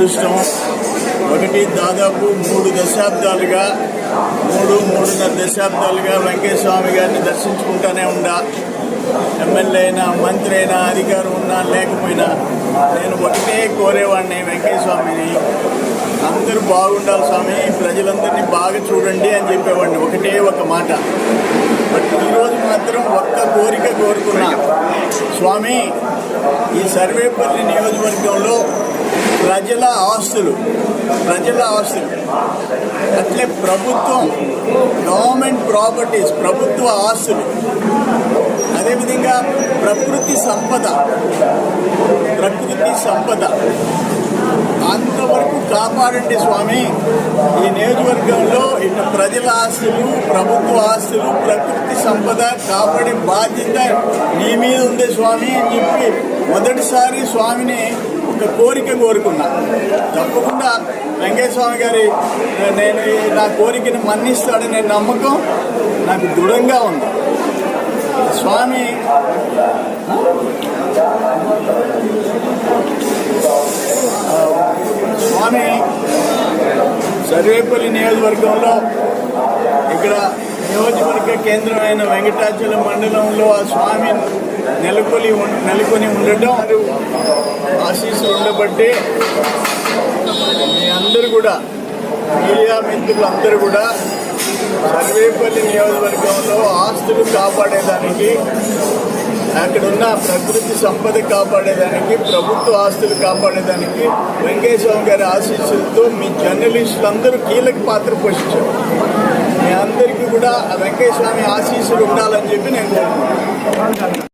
అదృష్టం. ఒకటి దాదాపు 3 దశాబ్దాలుగా 3.5 దశాబ్దాలుగా వెంకయ్య స్వామి గారిని దర్శించుకుంటూనే ఉండా. ఎమ్మెల్యే అయినా, మంత్రి అయినా, అధికారం ఉన్నా లేకపోయినా నేను ఒకటే కోరేవాడిని, వెంకయ్య స్వామిని అందరూ బాగుండాలి స్వామి, ప్రజలందరినీ బాగా చూడండి అని చెప్పేవాడిని, ఒకటే ఒక మాట. బట్ ఈరోజు మాత్రం ఒక్క కోరిక కోరుకున్నా, స్వామి ఈ సర్వేపల్లి నియోజకవర్గంలో ప్రజల ఆస్తులు అట్లే గవర్నమెంట్ ప్రాపర్టీస్, ప్రభుత్వ ఆస్తులు, అదేవిధంగా ప్రకృతి సంపద అంతవరకు కాపాడండి స్వామి. ఈ నియోజకవర్గంలో ఇట్లా ప్రజల ఆస్తులు, ప్రభుత్వ ఆస్తులు, ప్రకృతి సంపద కాపాడే బాధ్యత నీ మీద ఉంది స్వామి అని చెప్పి మొదటిసారి స్వామిని ఒక కోరిక కోరుకున్నా. తప్పకుండా వెంకయ్య స్వామి గారి నేను నా కోరికను మన్నిస్తాడనే నమ్మకం నాకు దృఢంగా ఉంది. స్వామి సర్వేపల్లి నియోజకవర్గంలో ఇక్కడ నియోజకవర్గ కేంద్రమైన వెంకటాచలం మండలంలో ఆ స్వామి నెలకొని ఉండటం, ఆశీస్సులు ఉండబట్టి మీ అందరూ కూడా, మీడియా మిత్రులు అందరూ కూడా సర్వేపల్లి నియోజకవర్గంలో ఆస్తులు కాపాడేదానికి, అక్కడున్న ప్రకృతి సంపద కాపాడేదానికి, ప్రభుత్వ ఆస్తులు కాపాడేదానికి వెంకయ్య స్వామి గారి ఆశీస్సులతో మీ జర్నలిస్టులందరూ కీలక పాత్ర పోషించారు. మీ అందరికీ కూడా వెంకయ్య స్వామి ఆశీస్సులు ఉండాలని చెప్పి నేను కోరుకుంటున్నాను.